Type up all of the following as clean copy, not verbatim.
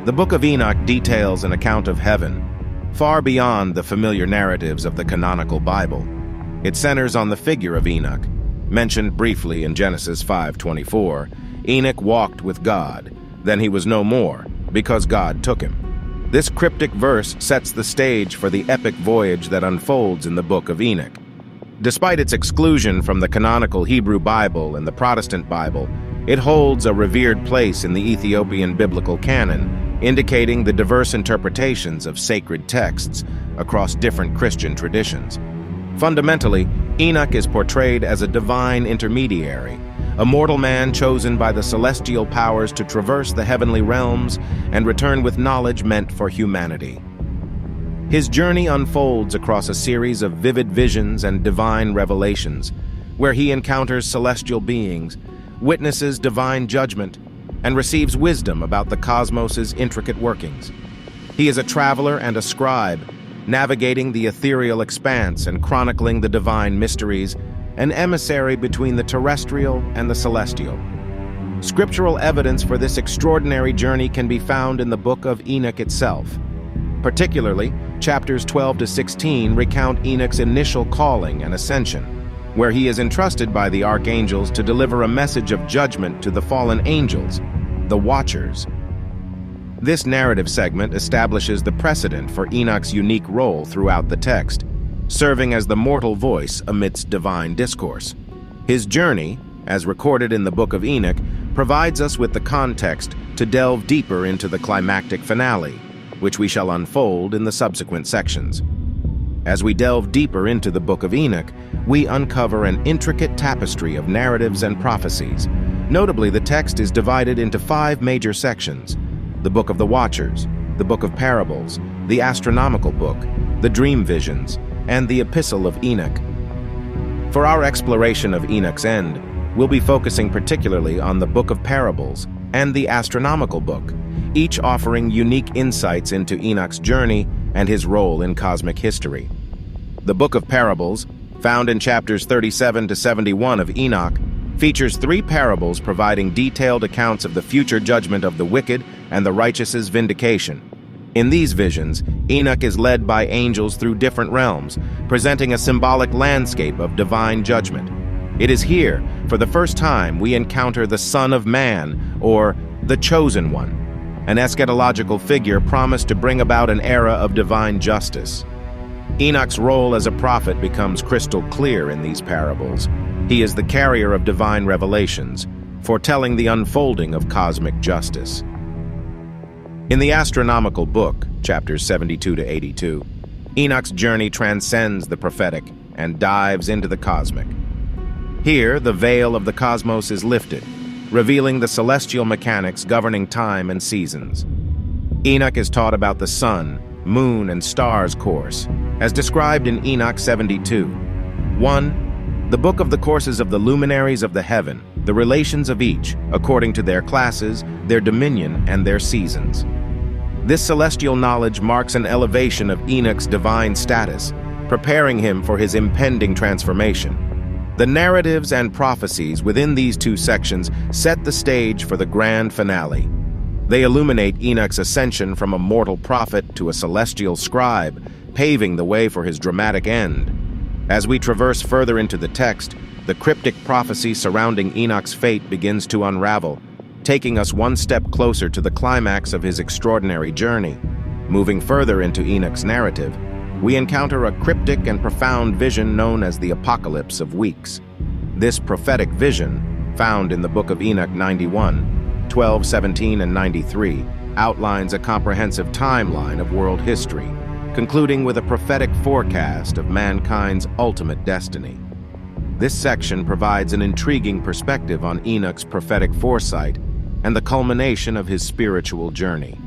The Book of Enoch details an account of heaven, far beyond the familiar narratives of the canonical Bible. It centers on the figure of Enoch. Mentioned briefly in Genesis 5:24, Enoch walked with God, then he was no more, because God took him. This cryptic verse sets the stage for the epic voyage that unfolds in the Book of Enoch. Despite its exclusion from the canonical Hebrew Bible and the Protestant Bible, it holds a revered place in the Ethiopian biblical canon, indicating the diverse interpretations of sacred texts across different Christian traditions. Fundamentally, Enoch is portrayed as a divine intermediary, a mortal man chosen by the celestial powers to traverse the heavenly realms and return with knowledge meant for humanity. His journey unfolds across a series of vivid visions and divine revelations, where he encounters celestial beings, witnesses divine judgment, and receives wisdom about the cosmos's intricate workings. He is a traveler and a scribe, navigating the ethereal expanse and chronicling the divine mysteries, an emissary between the terrestrial and the celestial. Scriptural evidence for this extraordinary journey can be found in the Book of Enoch itself. Particularly, chapters 12 to 16 recount Enoch's initial calling and ascension, where he is entrusted by the archangels to deliver a message of judgment to the fallen angels, the Watchers. This narrative segment establishes the precedent for Enoch's unique role throughout the text, serving as the mortal voice amidst divine discourse. His journey, as recorded in the Book of Enoch, provides us with the context to delve deeper into the climactic finale, which we shall unfold in the subsequent sections. As we delve deeper into the Book of Enoch, we uncover an intricate tapestry of narratives and prophecies. Notably, the text is divided into 5 major sections: the Book of the Watchers, the Book of Parables, the Astronomical Book, the Dream Visions, and the Epistle of Enoch. For our exploration of Enoch's end, we'll be focusing particularly on the Book of Parables and the Astronomical Book, each offering unique insights into Enoch's journey and his role in cosmic history. The Book of Parables, found in chapters 37 to 71 of Enoch, features 3 parables providing detailed accounts of the future judgment of the wicked and the righteous's vindication. In these visions, Enoch is led by angels through different realms, presenting a symbolic landscape of divine judgment. It is here, for the first time, we encounter the Son of Man, or the Chosen One, an eschatological figure promised to bring about an era of divine justice. Enoch's role as a prophet becomes crystal clear in these parables. He is the carrier of divine revelations, foretelling the unfolding of cosmic justice. In the Astronomical Book, chapters 72 to 82, Enoch's journey transcends the prophetic and dives into the cosmic. Here, the veil of the cosmos is lifted, revealing the celestial mechanics governing time and seasons. Enoch is taught about the sun, moon, and stars' course, as described in Enoch 72. 1. The book of the courses of the luminaries of the heaven, the relations of each, according to their classes, their dominion, and their seasons. This celestial knowledge marks an elevation of Enoch's divine status, preparing him for his impending transformation. The narratives and prophecies within these 2 sections set the stage for the grand finale. They illuminate Enoch's ascension from a mortal prophet to a celestial scribe, paving the way for his dramatic end. As we traverse further into the text, the cryptic prophecy surrounding Enoch's fate begins to unravel, taking us one step closer to the climax of his extraordinary journey. Moving further into Enoch's narrative, we encounter a cryptic and profound vision known as the Apocalypse of Weeks. This prophetic vision, found in the Book of Enoch 91, 12, 17, and 93, outlines a comprehensive timeline of world history, concluding with a prophetic forecast of mankind's ultimate destiny. This section provides an intriguing perspective on Enoch's prophetic foresight and the culmination of his spiritual journey.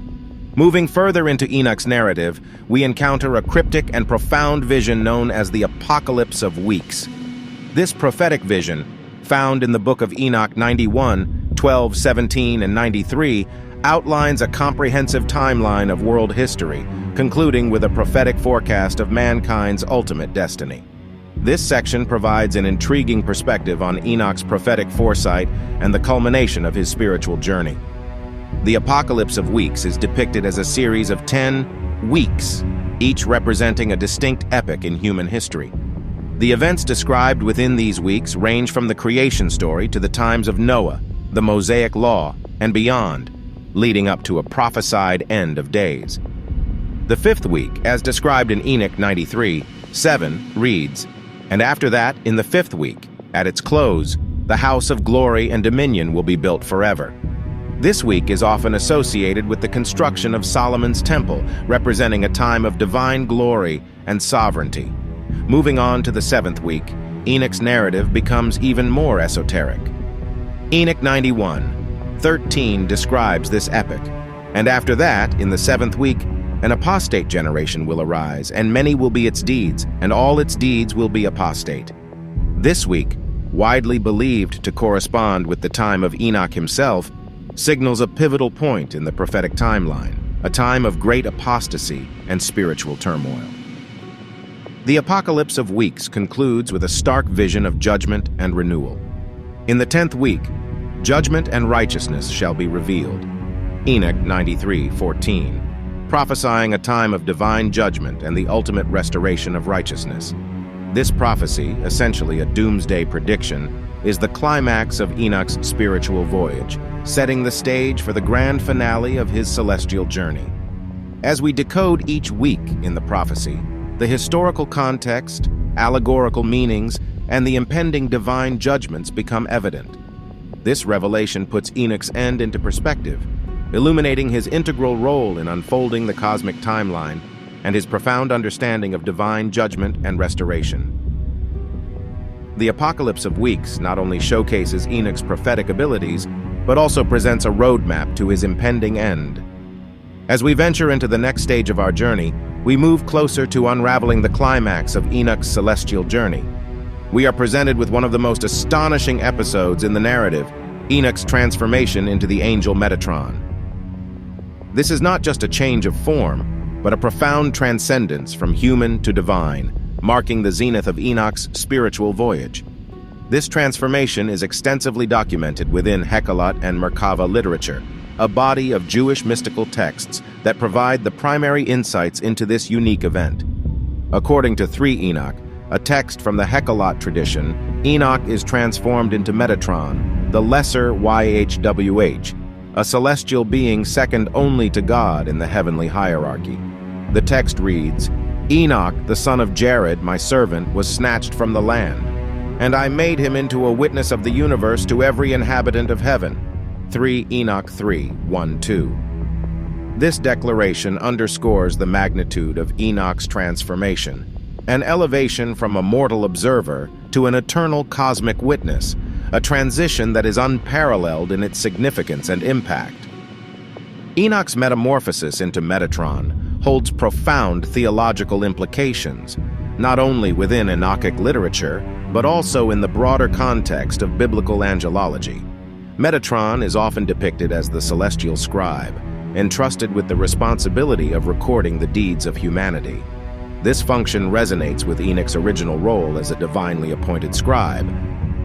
Moving further into Enoch's narrative, we encounter a cryptic and profound vision known as the Apocalypse of Weeks. This prophetic vision, found in the Book of Enoch 91, 12, 17, and 93, outlines a comprehensive timeline of world history, concluding with a prophetic forecast of mankind's ultimate destiny. This section provides an intriguing perspective on Enoch's prophetic foresight and the culmination of his spiritual journey. The Apocalypse of Weeks is depicted as a series of 10 weeks, each representing a distinct epoch in human history. The events described within these weeks range from the creation story to the times of Noah, the Mosaic Law, and beyond, leading up to a prophesied end of days. The fifth week, as described in Enoch 93:7, reads, "And after that, in the fifth week, at its close, the house of glory and dominion will be built forever." This week is often associated with the construction of Solomon's temple, representing a time of divine glory and sovereignty. Moving on to the seventh week, Enoch's narrative becomes even more esoteric. Enoch 91:13 describes this epoch. "And after that, in the seventh week, an apostate generation will arise, and many will be its deeds, and all its deeds will be apostate." This week, widely believed to correspond with the time of Enoch himself, signals a pivotal point in the prophetic timeline, a time of great apostasy and spiritual turmoil. The Apocalypse of Weeks concludes with a stark vision of judgment and renewal. In the 10th week, judgment and righteousness shall be revealed. Enoch 93:14, prophesying a time of divine judgment and the ultimate restoration of righteousness. This prophecy, essentially a doomsday prediction, is the climax of Enoch's spiritual voyage, setting the stage for the grand finale of his celestial journey. As we decode each week in the prophecy, the historical context, allegorical meanings, and the impending divine judgments become evident. This revelation puts Enoch's end into perspective, illuminating his integral role in unfolding the cosmic timeline and his profound understanding of divine judgment and restoration. The Apocalypse of Weeks not only showcases Enoch's prophetic abilities, but also presents a roadmap to his impending end. As we venture into the next stage of our journey, we move closer to unraveling the climax of Enoch's celestial journey. We are presented with one of the most astonishing episodes in the narrative, Enoch's transformation into the angel Metatron. This is not just a change of form, but a profound transcendence from human to divine, marking the zenith of Enoch's spiritual voyage. This transformation is extensively documented within Hecalot and Merkava literature, a body of Jewish mystical texts that provide the primary insights into this unique event. According to 3 Enoch, a text from the Hecalot tradition, Enoch is transformed into Metatron, the lesser YHWH, a celestial being second only to God in the heavenly hierarchy. The text reads, "Enoch, the son of Jared, my servant, was snatched from the land, and I made him into a witness of the universe to every inhabitant of heaven." 3 Enoch 3:1-2. This declaration underscores the magnitude of Enoch's transformation, an elevation from a mortal observer to an eternal cosmic witness, a transition that is unparalleled in its significance and impact. Enoch's metamorphosis into Metatron holds profound theological implications, not only within Enochic literature, but also in the broader context of biblical angelology. Metatron is often depicted as the celestial scribe, entrusted with the responsibility of recording the deeds of humanity. This function resonates with Enoch's original role as a divinely appointed scribe,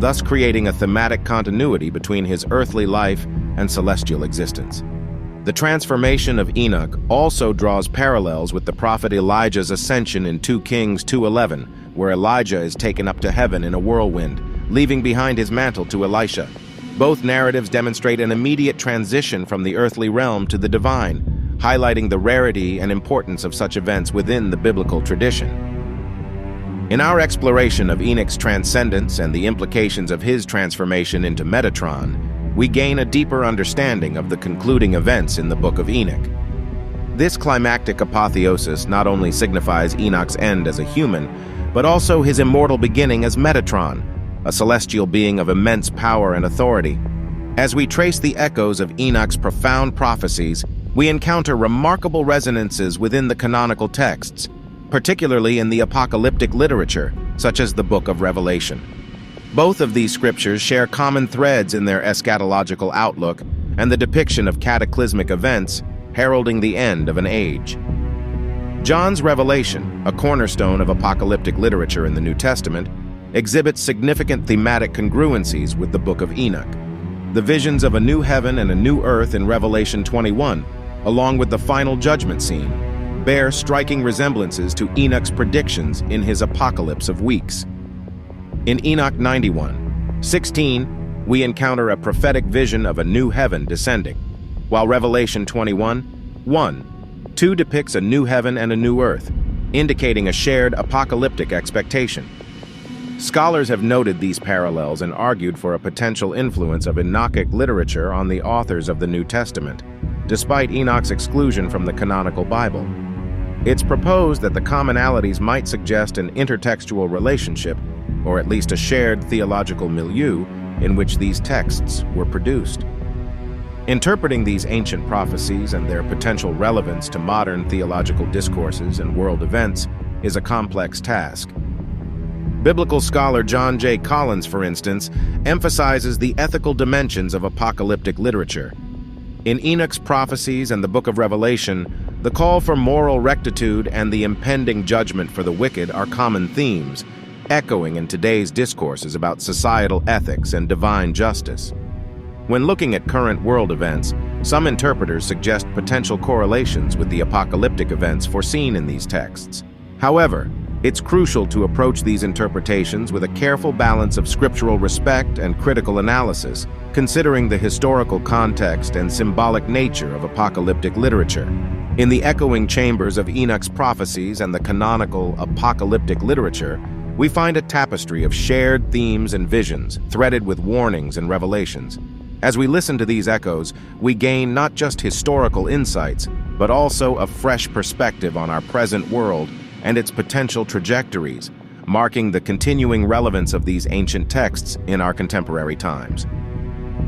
thus creating a thematic continuity between his earthly life and celestial existence. The transformation of Enoch also draws parallels with the prophet Elijah's ascension in 2 Kings 2:11, where Elijah is taken up to heaven in a whirlwind, leaving behind his mantle to Elisha. Both narratives demonstrate an immediate transition from the earthly realm to the divine, highlighting the rarity and importance of such events within the biblical tradition. In our exploration of Enoch's transcendence and the implications of his transformation into Metatron, we gain a deeper understanding of the concluding events in the Book of Enoch. This climactic apotheosis not only signifies Enoch's end as a human, but also his immortal beginning as Metatron, a celestial being of immense power and authority. As we trace the echoes of Enoch's profound prophecies, we encounter remarkable resonances within the canonical texts, particularly in the apocalyptic literature, such as the Book of Revelation. Both of these scriptures share common threads in their eschatological outlook and the depiction of cataclysmic events heralding the end of an age. John's Revelation, a cornerstone of apocalyptic literature in the New Testament, exhibits significant thematic congruencies with the Book of Enoch. The visions of a new heaven and a new earth in Revelation 21, along with the final judgment scene, bear striking resemblances to Enoch's predictions in his Apocalypse of Weeks. In Enoch 91:16, we encounter a prophetic vision of a new heaven descending, while Revelation 21:1-2 depicts a new heaven and a new earth, indicating a shared apocalyptic expectation. Scholars have noted these parallels and argued for a potential influence of Enochic literature on the authors of the New Testament, despite Enoch's exclusion from the canonical Bible. It's proposed that the commonalities might suggest an intertextual relationship, or at least a shared theological milieu in which these texts were produced. Interpreting these ancient prophecies and their potential relevance to modern theological discourses and world events is a complex task. Biblical scholar John J. Collins, for instance, emphasizes the ethical dimensions of apocalyptic literature. In Enoch's prophecies and the Book of Revelation, the call for moral rectitude and the impending judgment for the wicked are common themes, echoing in today's discourses about societal ethics and divine justice. When looking at current world events, some interpreters suggest potential correlations with the apocalyptic events foreseen in these texts. However, it's crucial to approach these interpretations with a careful balance of scriptural respect and critical analysis, considering the historical context and symbolic nature of apocalyptic literature. In the echoing chambers of Enoch's prophecies and the canonical apocalyptic literature, we find a tapestry of shared themes and visions, threaded with warnings and revelations. As we listen to these echoes, we gain not just historical insights, but also a fresh perspective on our present world and its potential trajectories, marking the continuing relevance of these ancient texts in our contemporary times.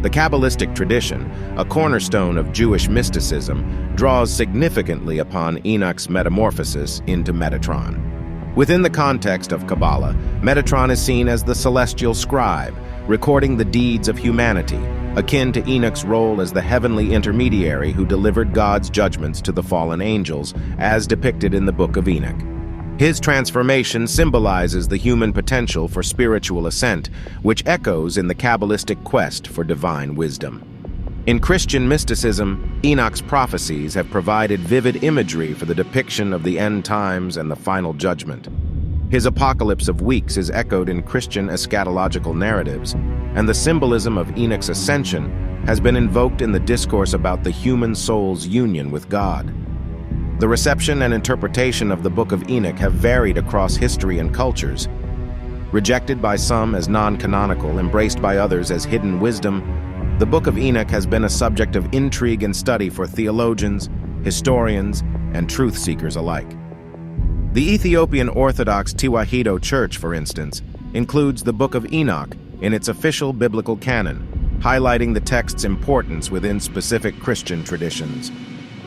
The Kabbalistic tradition, a cornerstone of Jewish mysticism, draws significantly upon Enoch's metamorphosis into Metatron. Within the context of Kabbalah, Metatron is seen as the celestial scribe, recording the deeds of humanity, akin to Enoch's role as the heavenly intermediary who delivered God's judgments to the fallen angels, as depicted in the Book of Enoch. His transformation symbolizes the human potential for spiritual ascent, which echoes in the Kabbalistic quest for divine wisdom. In Christian mysticism, Enoch's prophecies have provided vivid imagery for the depiction of the end times and the final judgment. His Apocalypse of Weeks is echoed in Christian eschatological narratives, and the symbolism of Enoch's ascension has been invoked in the discourse about the human soul's union with God. The reception and interpretation of the Book of Enoch have varied across history and cultures. Rejected by some as non-canonical, embraced by others as hidden wisdom, the Book of Enoch has been a subject of intrigue and study for theologians, historians, and truth seekers alike. The Ethiopian Orthodox Tewahedo Church, for instance, includes the Book of Enoch in its official biblical canon, highlighting the text's importance within specific Christian traditions.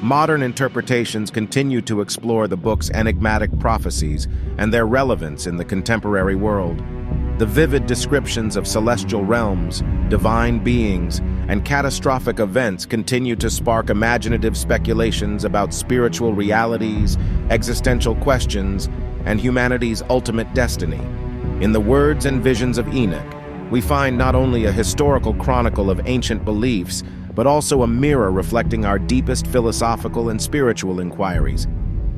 Modern interpretations continue to explore the book's enigmatic prophecies and their relevance in the contemporary world. The vivid descriptions of celestial realms, divine beings, and catastrophic events continue to spark imaginative speculations about spiritual realities, existential questions, and humanity's ultimate destiny. In the words and visions of Enoch, we find not only a historical chronicle of ancient beliefs, but also a mirror reflecting our deepest philosophical and spiritual inquiries.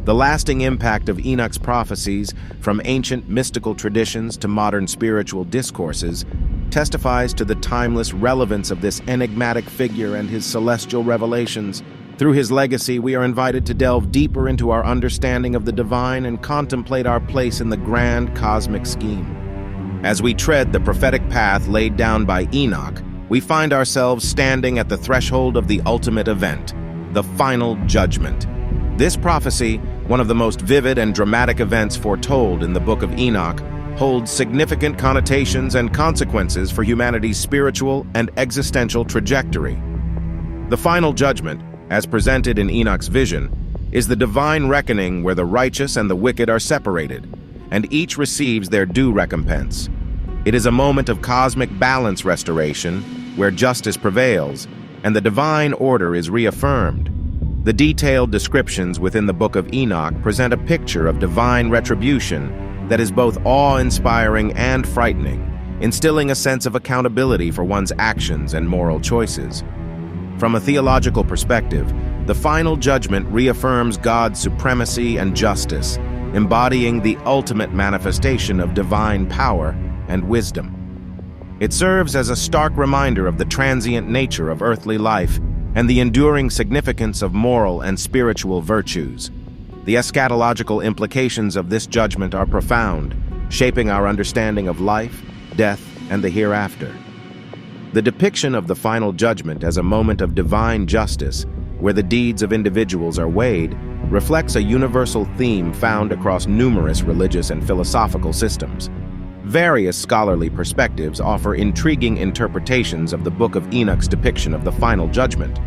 The lasting impact of Enoch's prophecies, from ancient mystical traditions to modern spiritual discourses, testifies to the timeless relevance of this enigmatic figure and his celestial revelations. Through his legacy, we are invited to delve deeper into our understanding of the divine and contemplate our place in the grand cosmic scheme. As we tread the prophetic path laid down by Enoch, we find ourselves standing at the threshold of the ultimate event, the final judgment. This prophecy, one of the most vivid and dramatic events foretold in the Book of Enoch, holds significant connotations and consequences for humanity's spiritual and existential trajectory. The final judgment, as presented in Enoch's vision, is the divine reckoning where the righteous and the wicked are separated, and each receives their due recompense. It is a moment of cosmic balance restoration, where justice prevails, and the divine order is reaffirmed. The detailed descriptions within the Book of Enoch present a picture of divine retribution that is both awe-inspiring and frightening, instilling a sense of accountability for one's actions and moral choices. From a theological perspective, the final judgment reaffirms God's supremacy and justice, embodying the ultimate manifestation of divine power and wisdom. It serves as a stark reminder of the transient nature of earthly life and the enduring significance of moral and spiritual virtues. The eschatological implications of this judgment are profound, shaping our understanding of life, death, and the hereafter. The depiction of the final judgment as a moment of divine justice, where the deeds of individuals are weighed, reflects a universal theme found across numerous religious and philosophical systems. Various scholarly perspectives offer intriguing interpretations of the Book of Enoch's depiction of the final judgment.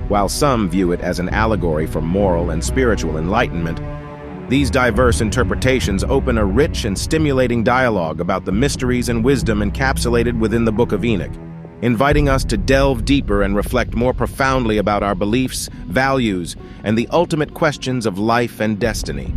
While some view it as an allegory for moral and spiritual enlightenment, these diverse interpretations open a rich and stimulating dialogue about the mysteries and wisdom encapsulated within the Book of Enoch, inviting us to delve deeper and reflect more profoundly about our beliefs, values, and the ultimate questions of life and destiny.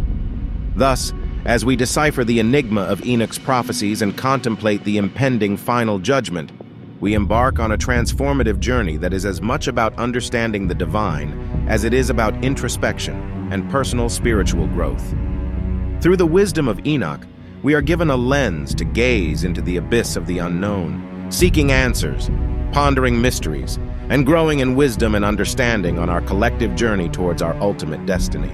Thus, as we decipher the enigma of Enoch's prophecies and contemplate the impending final judgment, we embark on a transformative journey that is as much about understanding the divine as it is about introspection and personal spiritual growth. Through the wisdom of Enoch, we are given a lens to gaze into the abyss of the unknown, seeking answers, pondering mysteries, and growing in wisdom and understanding on our collective journey towards our ultimate destiny.